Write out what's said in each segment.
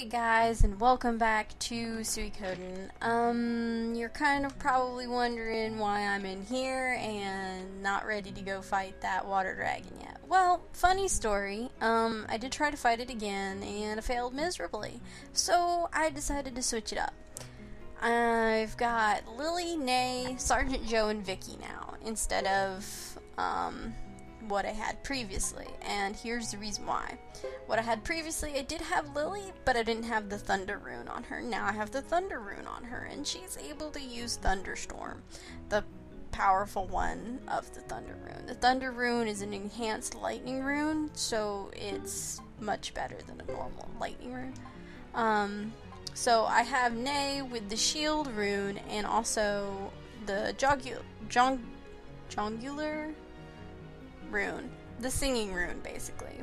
Hey guys, and welcome back to Suikoden. You're kind of probably wondering why I'm in here and not ready to go fight that water dragon yet. Well, funny story, I did try to fight it again and I failed miserably, so I decided to switch it up. I've got Lily, Nay, Sergeant Joe, and Vicky now, instead of, what I had previously, and here's the reason why. What I had previously, I did have Lily, but I didn't have the Thunder Rune on her. Now I have the Thunder Rune on her, and she's able to use Thunderstorm, the powerful one of the Thunder Rune. The Thunder Rune is an enhanced Lightning Rune, so it's much better than a normal Lightning Rune. So I have Nay with the Shield Rune, and also the Jongular Rune, the singing rune, basically.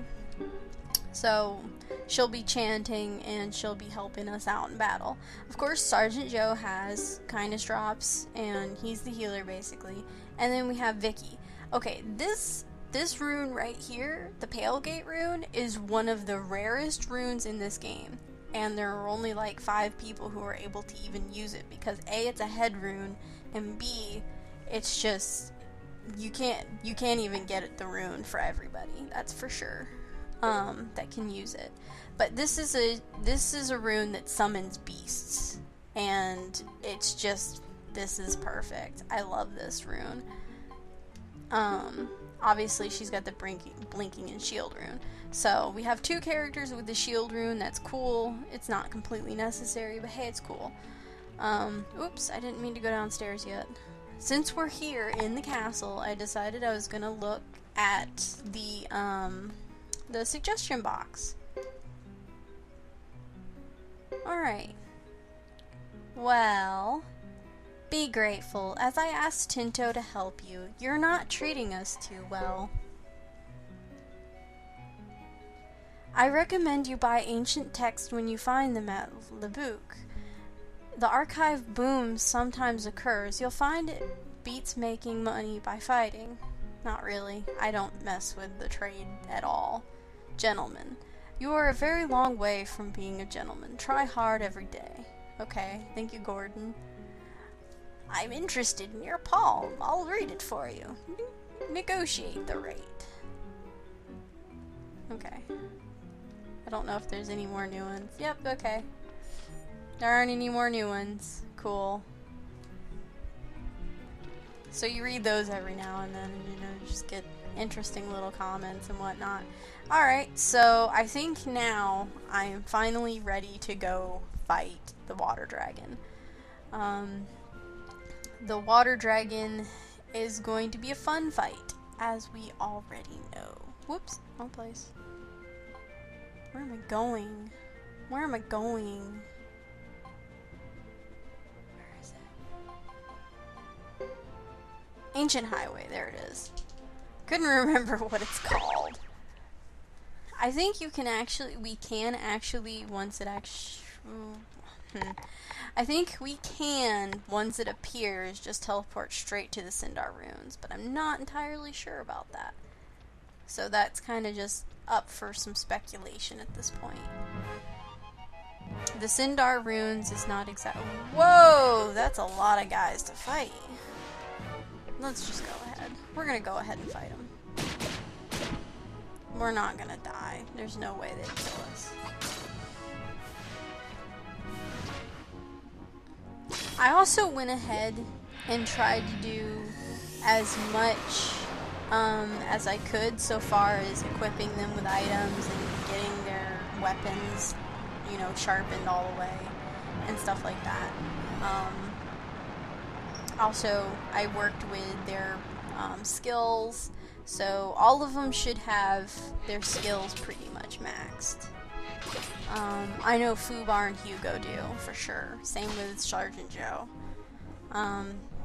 So she'll be chanting and she'll be helping us out in battle. Of course, Sergeant Joe has kindness drops, and he's the healer basically. And then we have Vicky. Okay, this rune right here, the Pale Gate rune, is one of the rarest runes in this game, and there are only like 5 people who are able to even use it, because A, it's a head rune, and B, it's just you can't even get the rune for everybody, that's for sure, that can use it. But this is a rune that summons beasts, and it's just, this is perfect. I love this rune. Obviously she's got the blinking and shield rune. So we have 2 characters with the shield rune. That's cool. It's not completely necessary, but hey, it's cool. Oops, I didn't mean to go downstairs yet. Since we're here in the castle, I decided I was gonna look at the suggestion box. Alright. Well, be grateful. As I asked Tinto to help you, you're not treating us too well. I recommend you buy ancient texts when you find them at Lebuc. The archive boom sometimes occurs. You'll find it beats making money by fighting. Not really. I don't mess with the trade at all. Gentlemen, you are a very long way from being a gentleman. Try hard every day. Okay, thank you, Gordon. I'm interested in your palm. I'll read it for you. Negotiate the rate. Okay. I don't know if there's any more new ones. Yep, okay. There aren't any more new ones. Cool. So you read those every now and then, and you know, just get interesting little comments and whatnot. Alright, so I think now I am finally ready to go fight the water dragon. The water dragon is going to be a fun fight, as we already know. Whoops, wrong place. Where am I going? Where am I going? Ancient Highway, there it is. Couldn't remember what it's called. I think we can actually, once it I think we can, once it appears, just teleport straight to the Sindar runes, but I'm not entirely sure about that. So that's kind of just up for some speculation at this point. The Sindar runes is not exactly... Whoa! That's a lot of guys to fight. Let's just go ahead. We're gonna go ahead and fight them. We're not gonna die. There's no way they'd kill us. I also went ahead and tried to do as much as I could so far as equipping them with items and getting their weapons, you know, sharpened all the way and stuff like that. Also, I worked with their skills, so all of them should have their skills pretty much maxed. I know Fubar and Hugo do, for sure. Same with Sergeant Joe.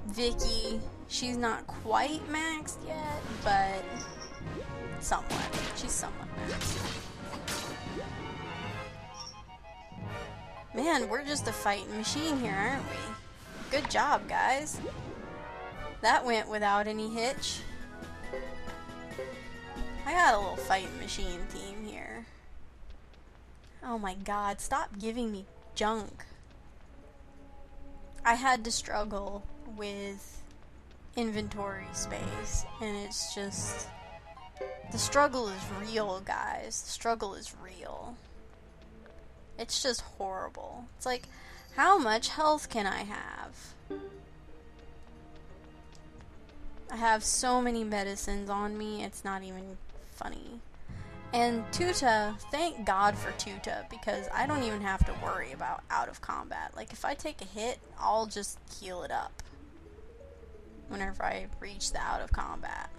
Vicky, she's not quite maxed yet, but somewhat. She's somewhat maxed. Man, we're just a fighting machine here, aren't we? Good job, guys. That went without any hitch. I got a little fighting machine theme here. Oh my god, stop giving me junk. I had to struggle with inventory space, and it's just... The struggle is real, guys. The struggle is real. It's just horrible. It's like, how much health can I have? I have so many medicines on me, it's not even funny. And Tuta, thank God for Tuta, because I don't even have to worry about out of combat. Like, if I take a hit, I'll just heal it up whenever I reach the out of combat.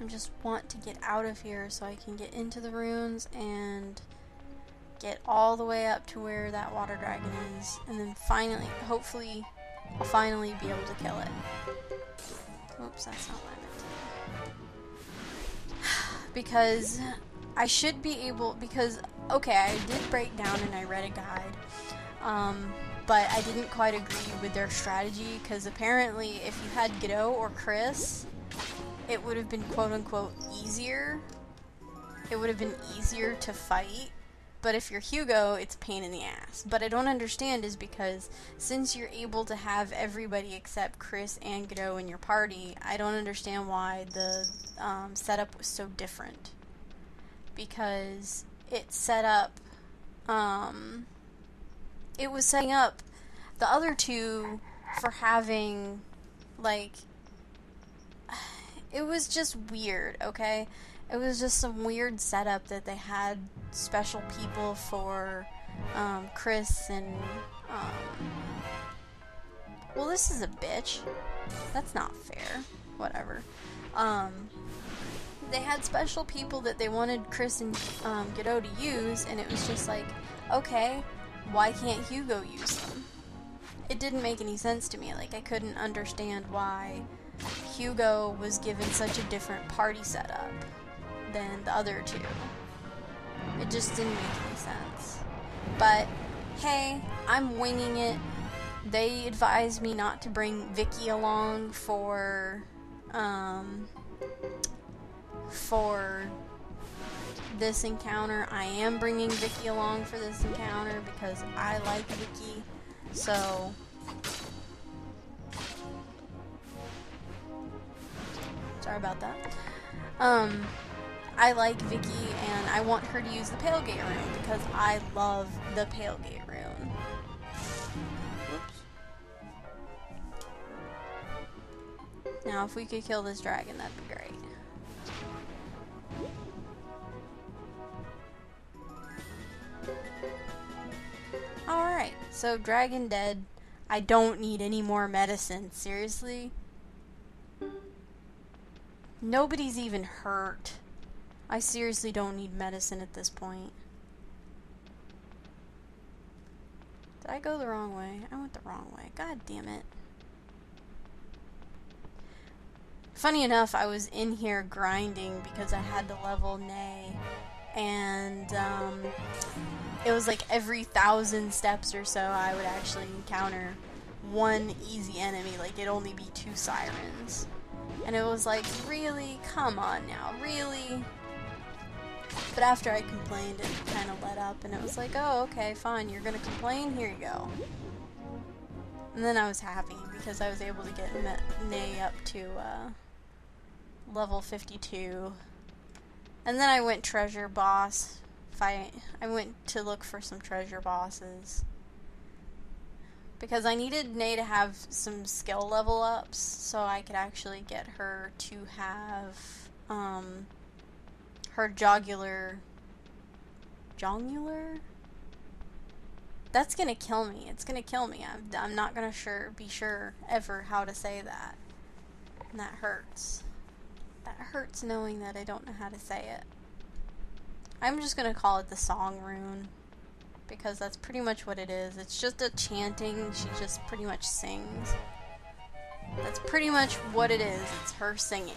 I just want to get out of here so I can get into the ruins and get all the way up to where that water dragon is, and then finally, hopefully, I'll finally be able to kill it. Oops, that's not what I meant to do. Because I should be able, because, okay, I did break down and I read a guide, but I didn't quite agree with their strategy, because apparently if you had Godot or Chris, it would have been quote-unquote easier. It would have been easier to fight. But if you're Hugo, it's a pain in the ass. But I don't understand is because since you're able to have everybody except Chris and Godot in your party, I don't understand why the setup was so different. Because it set up, it was setting up the other two for having, like, it was just weird, okay? It was just some weird setup that they had special people for Chris and well, this is a bitch. That's not fair. Whatever. They had special people that they wanted Chris and Godot to use, and it was just like, okay, why can't Hugo use them? It didn't make any sense to me. Like, I couldn't understand why Hugo was given such a different party setup than the other two. It just didn't make any sense. But, hey, I'm winging it. They advised me not to bring Vicky along for this encounter. I am bringing Vicky along for this encounter because I like Vicky. So, sorry about that. I like Vicky, and I want her to use the Pale Gate Rune because I love the Pale Gate Rune. Whoops. Now, if we could kill this dragon, that'd be great. Alright, so dragon dead. I don't need any more medicine. Seriously? Nobody's even hurt. I seriously don't need medicine at this point. Did I go the wrong way? I went the wrong way. God damn it. Funny enough, I was in here grinding because I had to level Nay. And, it was like every 1,000 steps or so I would actually encounter one easy enemy. Like, it'd only be 2 sirens. And it was like, really? Come on now, really? But after I complained, it kind of let up, and it was like, oh, okay, fine, you're gonna complain? Here you go. And then I was happy, because I was able to get Nay up to, level 52. And then I went treasure boss fight. I went to look for some treasure bosses. Because I needed Nay to have some skill level ups, so I could actually get her to have, her jogular... Jongular? That's gonna kill me. It's gonna kill me. I'm not gonna be sure ever how to say that. And that hurts. That hurts knowing that I don't know how to say it. I'm just gonna call it the song rune. Because that's pretty much what it is. It's just a chanting. She just pretty much sings. That's pretty much what it is. It's her singing.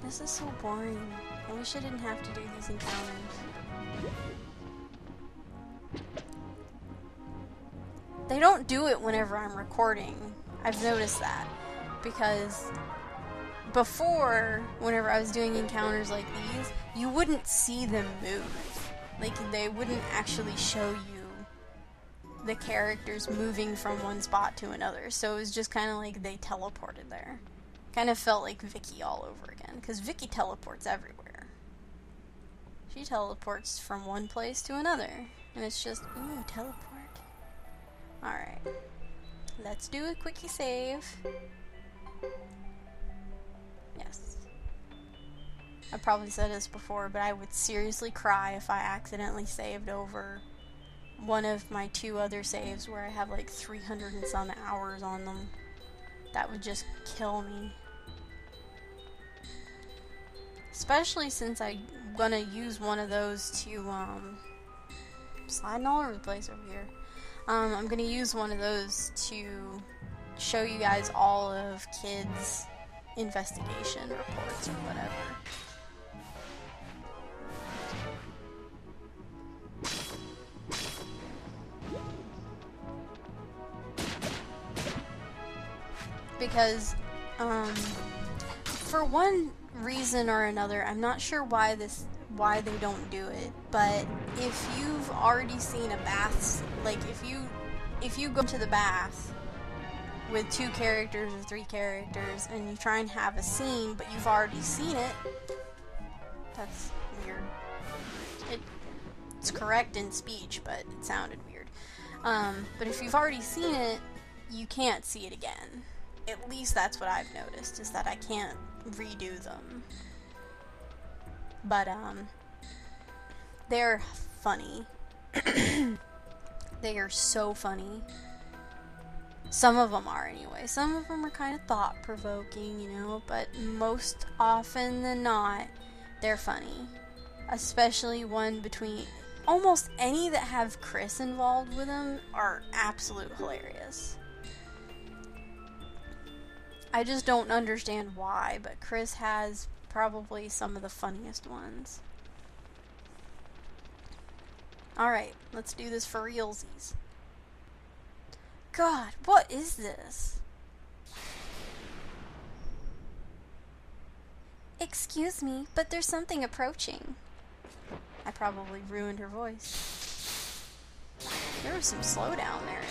This is so boring. I wish I didn't have to do these encounters. They don't do it whenever I'm recording. I've noticed that. Because before, whenever I was doing encounters like these, you wouldn't see them move. Like, they wouldn't actually show you the characters moving from one spot to another. So it was just kind of like they teleported there. Kind of felt like Vicky all over again. Because Vicky teleports everywhere. She teleports from one place to another. And it's just, ooh, teleport. Alright. Let's do a quickie save. Yes. I probably said this before, but I would seriously cry if I accidentally saved over one of my 2 other saves where I have like 300 and some hours on them. That would just kill me. Especially since I'm gonna use one of those to, sliding all over the place over here. I'm gonna use one of those to show you guys all of kids' investigation reports or whatever. Because, for one reason or another, I'm not sure why they don't do it, but if you've already seen a bath, like if you go to the bath with 2 characters or 3 characters and you try and have a scene, but you've already seen it, that's weird. It's correct in speech, but it sounded weird. But if you've already seen it, you can't see it again. At least that's what I've noticed, is that I can't redo them. But, they're funny. They are so funny. Some of them are, anyway. Some of them are kind of thought-provoking, you know, but most often than not, they're funny. Especially one between... Almost any that have Chris involved with them are absolute hilarious. I just don't understand why, but Chris has probably some of the funniest ones. Alright, let's do this for realsies. God, what is this? Excuse me, but there's something approaching. I probably ruined her voice. There was some slowdown there.